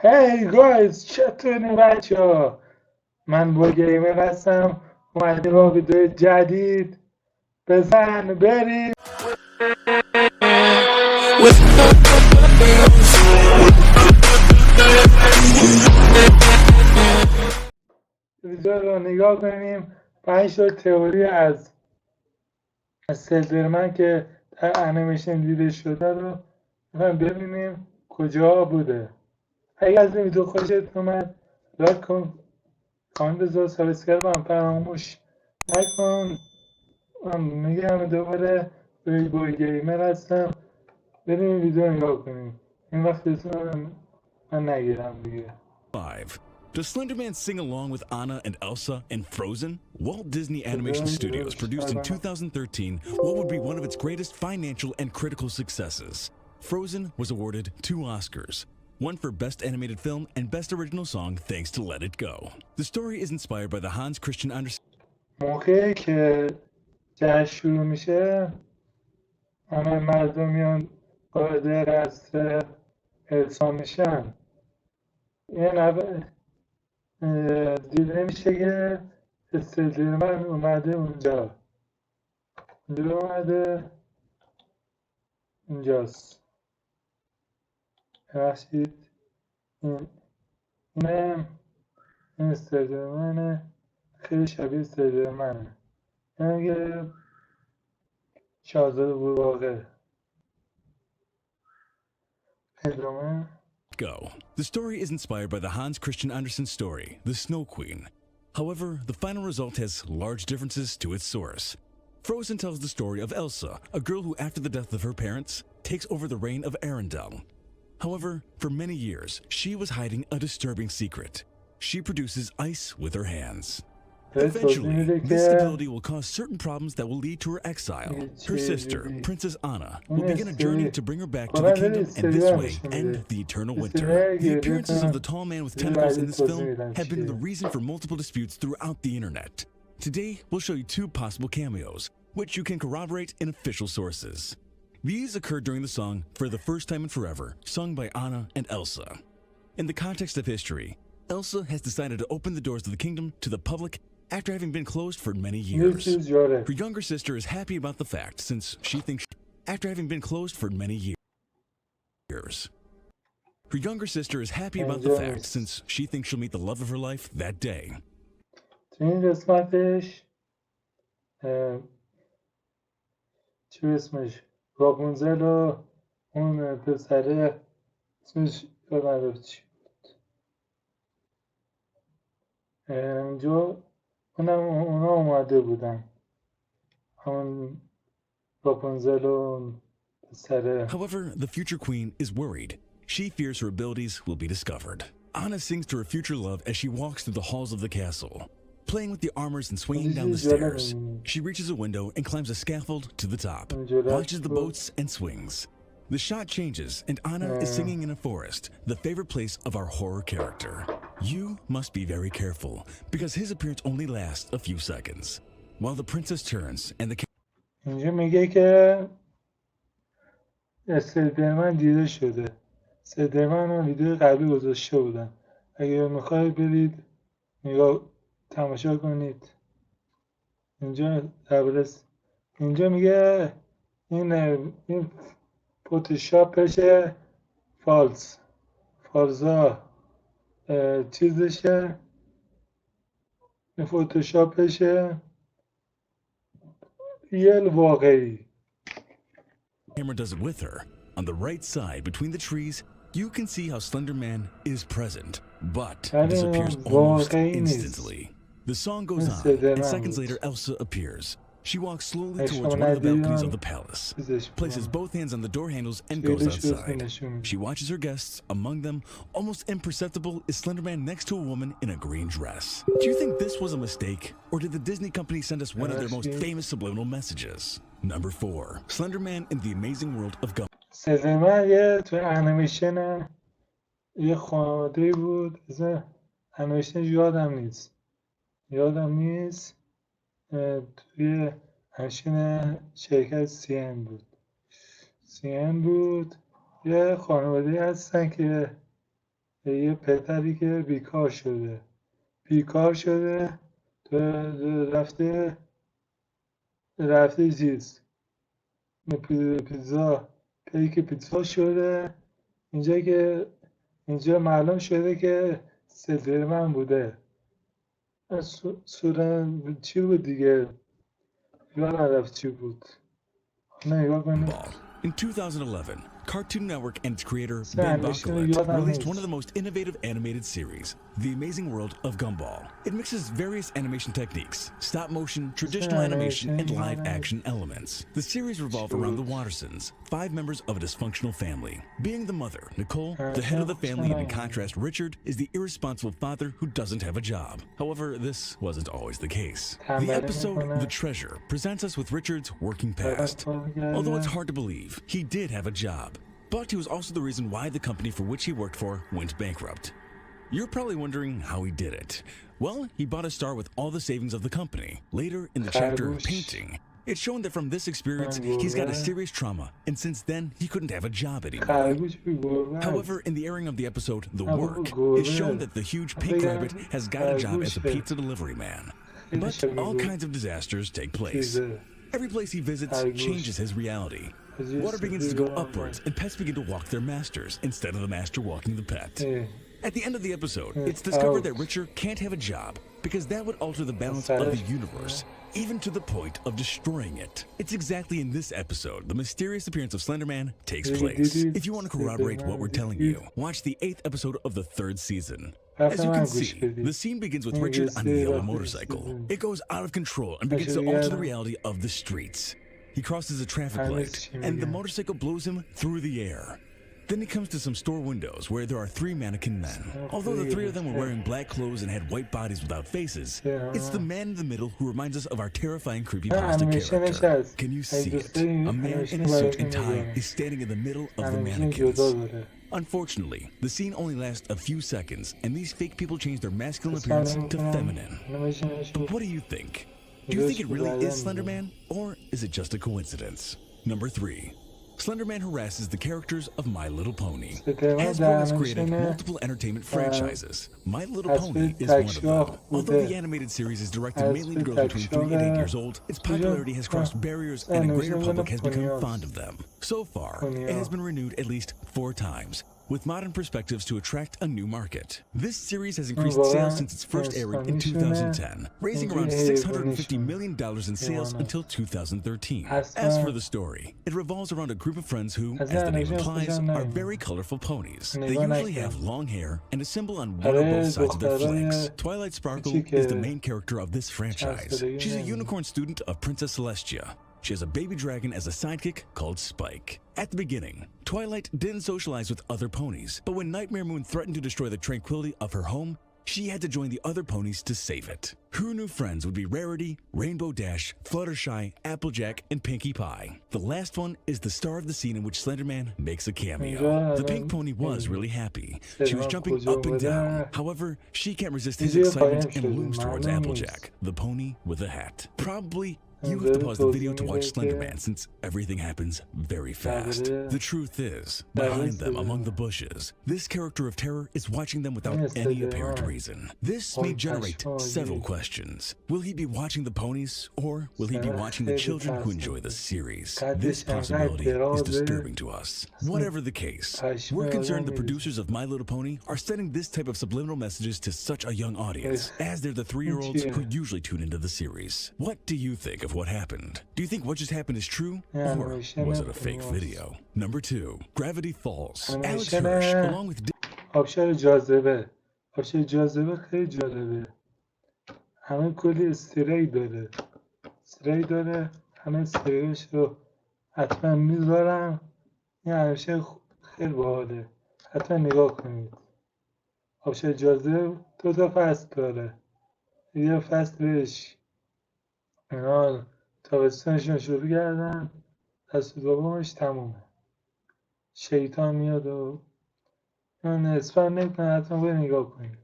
هی گایز چطوری بچه ها؟ من با گیمر هستم. اومدیم با ویدیو جدید. بزن بریم. ویدیو رو نگاه کنیم. 5 تا تئوری از ازاسلندرمن که در انیمیشن دیده شده رو ببینیم کجا بوده. اگه از این ویدیو خوشت اومد لایک کن، کامنت بذار، سابسکرایب هم فراموش نکن. من میگم دوباره با گیمر هستم. بریم ویدیو نگاه کنیم. این وقت من نگیرم دیگه. 5. Does Slenderman sing along with Anna and Elsa in Frozen? Walt Disney Animation Studios produced in 2013 what would be one of its greatest financial and critical successes. Frozen was awarded 2 Oscars, one for Best Animated Film and Best Original Song thanks to Let It Go. The story is inspired by the Hans Christian Andersen. موقعی که جشن شروع میشه همه مردم میان قادر از السا میشن. یه دیده میشه که ازاسلندرمن اومده اونجا. اومده اینجاست. ببخشید این ازاسلندرمنه. خیلی شبیه ازاسلندرمنه. یه شاهزاده بود واقع. ادامه. Go. The story is inspired by the Hans Christian Andersen story, The Snow Queen. However, the final result has large differences to its source. Frozen tells the story of Elsa, a girl who, after the death of her parents, takes over the reign of Arendelle. However, for many years, she was hiding a disturbing secret. She produces ice with her hands. Eventually, this ability will cause certain problems that will lead to her exile. Her sister, Princess Anna, will begin a journey to bring her back to the kingdom and this way end the eternal winter. The appearances of the tall man with tentacles in this film have been the reason for multiple disputes throughout the internet. Today, we'll show you 2 possible cameos, which you can corroborate in official sources. These occurred during the song For the First Time in Forever, sung by Anna and Elsa. In the context of history, Elsa has decided to open the doors of the kingdom to the public after having been closed for many years. Her younger sister is happy about the fact since she thinks after having been closed for many years. Her younger sister is happy about the fact since she thinks she'll meet the love of her life that day. تو این قسمتش چی اسمش راپونزل و اون پسره اسمش یادم چی بود اونجا اونا اومده بودن همون راپونزل و پسره. However, the future queen is worried. She fears her abilities will be discovered. Anna sings to her future love as she walks through the halls of the castle. Playing with the armors and swinging down the stairs, she reaches a window and climbs a scaffold to the top, launches the boats and swings. The shot changes and Anna is singing in a forest, the favorite place of our horror character. You must be very careful because his appearance only lasts a few seconds. While the princess turns and the اینجا میگه که ازاسلندرمن دیده شده. ازاسلندرمن رو ویدیو قبلی گذاشته بودن. اگه میخواید برید نگاه تماشا کنید. اینجا میگه این فتوشاپشه فالزا چیزشه. این فتوشاپشه ریل واقعی. camera does it with her. On the right side between the trees, you can see how Slenderman is present, but disappears almost instantly. The song goes on, and seconds later Elsa appears. She walks slowly towards one of the balconies of the palace, places both hands on the door handles and goes outside. She watches her guests. Among them, almost imperceptible, is Slenderman next to a woman in a green dress. Do you think this was a mistake, or did the Disney company send us one of their most famous subliminal messages? Number 4. Slenderman in the Amazing World of Gumball. سلندرمن تو انیمیشن یه خانواده بود. انیمیشنش یادم نیست. توی انیمیشن شرکت سی ام بود. یه خانواده هستن که یه پدری که بیکار شده رفته چیز پیتزا پیک پیتزا شده. اینجا معلوم شده که سلدرمن بوده. سورن چی بود دیگه؟ یادم رفت چی بود. نگاه کنیم. In 2011, Cartoon Network and its creator, Ben Bockovich, released one of the most innovative animated series, The Amazing World of Gumball. It mixes various animation techniques, stop motion, traditional animation, and live action elements. The series revolved around the Wattersons, 5 members of a dysfunctional family. Being the mother, Nicole, the head of the family, and in contrast, Richard is the irresponsible father who doesn't have a job. However, this wasn't always the case. The episode, The Treasure, presents us with Richard's working past. Although it's hard to believe, he did have a job, but he was also the reason why the company for which he worked for went bankrupt. You're probably wondering how he did it. Well, he bought a star with all the savings of the company. Later in the chapter Painting, it's shown that from this experience, he's got a serious trauma, and since then, he couldn't have a job anymore. However, in the airing of the episode The Work, it's shown that the huge pink rabbit has got a job as a pizza delivery man. But all kinds of disasters take place. Every place he visits changes his reality. Water begins to go upwards, and pets begin to walk their masters instead of the master walking the pet. At the end of the episode, it's discovered that Richard can't have a job because that would alter the balance of the universe, even to the point of destroying it. It's exactly in this episode the mysterious appearance of Slenderman takes place. If you want to corroborate what we're telling you, watch the 8th episode of the 3rd season. As you can see, the scene begins with Richard on a yellow motorcycle. It goes out of control and begins to alter the reality of the streets. He crosses a traffic light, and the motorcycle blows him through the air. Then he comes to some store windows where there are 3 mannequin men. Although the 3 of them were wearing black clothes and had white bodies without faces, it's the man in the middle who reminds us of our terrifying creepypasta character. Can you see it? A man in a suit and tie is standing in the middle of the mannequins. Unfortunately, the scene only lasts a few seconds, and these fake people change their masculine appearance to feminine. But what do you think? Do you think it really is Slenderman, or is it just a coincidence? Number 3. Slenderman harasses the characters of My Little Pony. Hasbro has created multiple entertainment franchises. My Little Pony is one of them. Although the animated series is directed mainly to girls between 3 and 8 years old, its popularity has crossed barriers and a greater public has become fond of them. So far, it has been renewed at least 4 times, with modern perspectives to attract a new market. This series has increased sales since its first airing in 2010, raising around $650 million in sales until 2013. As for the story, it revolves around a group of friends who, as the name implies, are very colorful ponies. They usually have long hair and a symbol on one or both sides of their flanks. Twilight Sparkle is the main character of this franchise. She's a unicorn student of Princess Celestia. She has a baby dragon as a sidekick called Spike. At the beginning, Twilight didn't socialize with other ponies, but when Nightmare Moon threatened to destroy the tranquility of her home, she had to join the other ponies to save it. Her new friends would be Rarity, Rainbow Dash, Fluttershy, Applejack, and Pinkie Pie. The last one is the star of the scene in which Slenderman makes a cameo. The pink pony was really happy. She was jumping up and down. However, she can't resist his excitement and looms towards Applejack, the pony with a hat. Probably you have to pause the video to watch Slenderman since everything happens very fast. The truth is, behind them among the bushes, this character of terror is watching them without any apparent reason. This may generate several questions. Will he be watching the ponies, or will he be watching the children who enjoy the series? This possibility is disturbing to us. Whatever the case, we're concerned the producers of My Little Pony are sending this type of subliminal messages to such a young audience, as they're the 3-year-olds who usually tune into the series. What do you think of what happened? Do you think what just happened is true, or was it a fake video? Number 2, Gravity Falls. Alex Hirsch, along with آبشار جاذبه خیلی جالبه. همه کلی استری داره. همه استریش رو حتما میذارم. این همیشه خیلی باحاله. حتما نگاه کنید. آبشار جاذبه 2 تا فصل داره. یه فصلش اینا تابستانشون شروع کردن، فصل دومش تمومه. شیطان میاد و من اسپان نکنه، حتما باید نگاه کنید.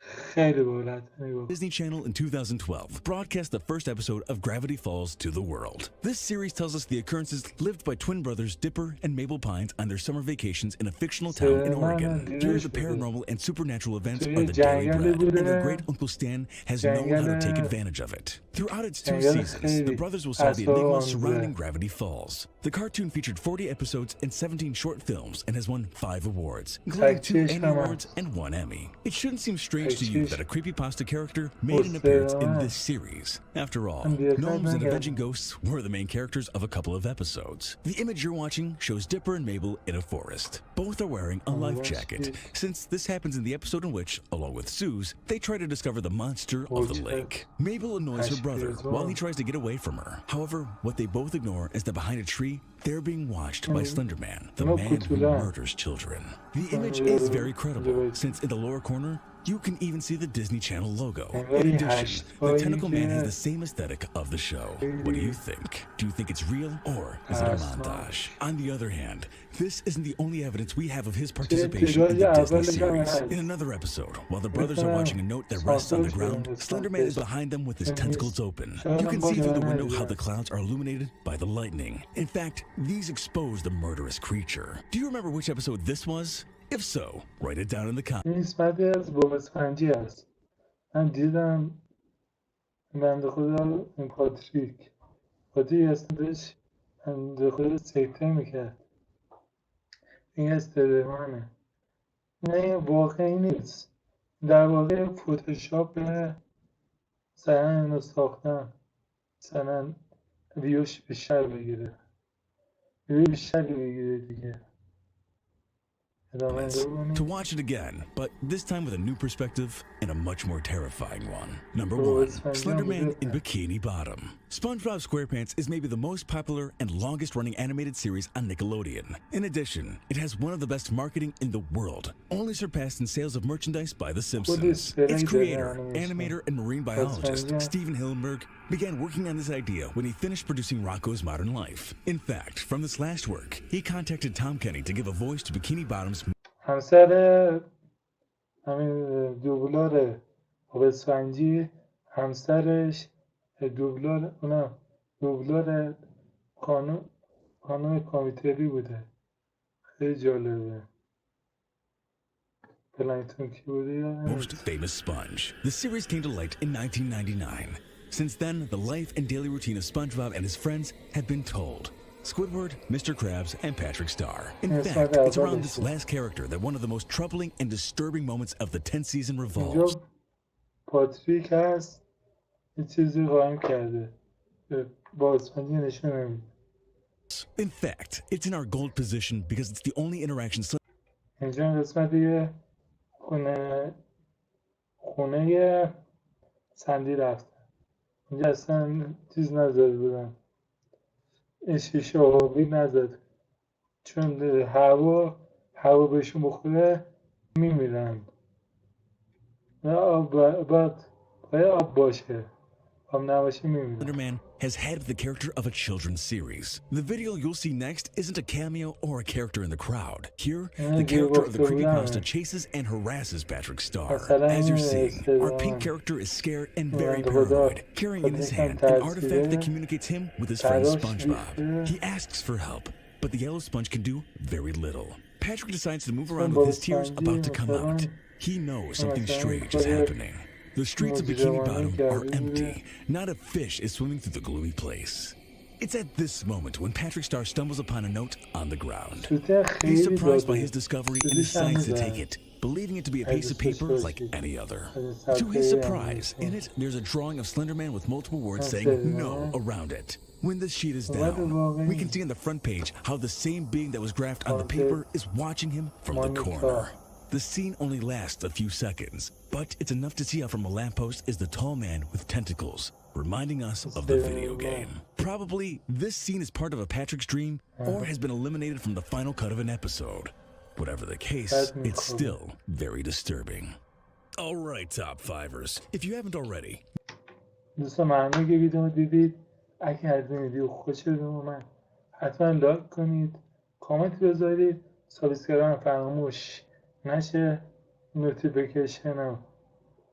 خیلی بولد میگفت. Disney Channel in 2012 broadcast the first episode of Gravity Falls to the world. This series tells us the occurrences lived by twin brothers Dipper and Mabel Pines on their summer vacations in a fictional town in Oregon. Here, the paranormal and supernatural events are the daily bread, and their great Uncle Stan has known how to take advantage of it. Throughout its 2 seasons, the brothers will solve the enigma surrounding Gravity Falls. The cartoon featured 40 episodes and 17 short films and has won 5 awards, including 2 Annie Awards and 1 Emmy. It shouldn't seem strange to you that a creepypasta character made an appearance in this series. After all, gnomes and avenging ghosts were the main characters of a couple of episodes. The image you're watching shows Dipper and Mabel in a forest. Both are wearing a life jacket, since this happens in the episode in which, along with Suze, they try to discover the monster of the lake. Mabel annoys her brother while he tries to get away from her. However, what they both ignore is that behind a tree, they're being watched by Slenderman, the man who murders children. The image is very credible, since in the lower corner, you can even see the Disney Channel logo. In addition, the Tentacle Man has the same aesthetic of the show. What do you think? Do you think it's real, or is it a montage? On the other hand, this isn't the only evidence we have of his participation in the Disney series. In another episode, while the brothers are watching a note that rests on the ground, Slenderman is behind them with his tentacles open. You can see through the window how the clouds are illuminated by the lightning. In fact, these expose the murderous creature. Do you remember which episode this was? If so, write it down in the comments. این قسمتی از بازپنجی است. من دیدم بنده خدا این پاتریک هستش، بنده خدا سکته میکرد. این استرمانه. نه واقعی نیست. در واقع فوتوشاپ سرن اینو ساختن. سرن ویوش بیشتر بگیره. ویوش بیشتری بگیره دیگه. To watch it again, but this time with a new perspective and a much more terrifying one. Number 1, Slenderman in Bikini Bottom. SpongeBob SquarePants is maybe the most popular and longest running animated series on Nickelodeon. In addition, it has one of the best marketing in the world, only surpassed in sales of merchandise by The Simpsons. Its creator, animator, and marine biologist, Steven Hillenburg, began working on this idea when he finished producing Rocko's Modern Life. In fact, from this last work, he contacted Tom Kenny to give a voice to Bikini Bottom's همسر همین دوبلور آبسفنجی، همسرش دوبلور خانم کامیتری بوده. خیلی جالبه. پلانکتون کی بوده یا most famous sponge. The series came to light in 1999. Since then, the life and daily routine of SpongeBob and his friends have been told. Squidward, Mr. Krabs, and Patrick Star. In fact, it's around this last character that one of the most troubling and disturbing moments of the 10th season revolves. پاتریک هست یه چیزی قایم کرده بازپنجی نشون نمیده. In fact, it's in our gold position because it's the only interaction. اینجا قسمت یه خونه سندی رفتن. اینجا اصلا چیز نزده بودن، شیشه آبی نزد، چون هوا بهشون بخوره میمیرن. باید آب باشه، آب نباشه میمیرن. Slenderman has head of the character of a children's series. The video you'll see next isn't a cameo or a character in the crowd. Here, the character of the creepypasta chases and harasses Patrick Star. As you're seeing, our pink character is scared and very paranoid, carrying in his hand an artifact that communicates him with his friend SpongeBob. He asks for help, but the yellow sponge can do very little. Patrick decides to move around with his tears about to come out. He knows something strange is happening. The streets of Bikini Bottom are empty. Not a fish is swimming through the gloomy place. It's at this moment when Patrick Star stumbles upon a note on the ground. He's surprised by his discovery and decides to take it, believing it to be a piece of paper like any other. To his surprise, in it, there's a drawing of Slenderman with multiple words saying no around it. When this sheet is down, we can see on the front page how the same being that was graphed on the paper is watching him from the corner. The scene only lasts a few seconds, but it's enough to see how from a lamppost is the tall man with tentacles, reminding us of the video game. Probably, this scene is part of a Patrick's dream or has been eliminated from the final cut of an episode. Whatever the case, it's still very disturbing. Alright, Top Fivers, if you haven't already. دوستان ممنون که ویدیو دیدید. اگه از این ویدیو خوشتون اومد حتما لایک کنید، کامنت بذارید، سابسکرایب فراموش نشه، نوتیفیکیشن هم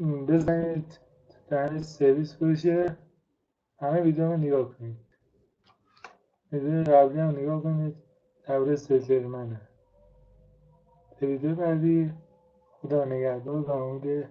بزنید دهن سرویس باشه. همه ویدیو رو نگاه کنید. ویدیو قبلی هم نگاه کنید. درباره ازاسلندرمنه. ویدیو بعدی خدا نگهدار و امید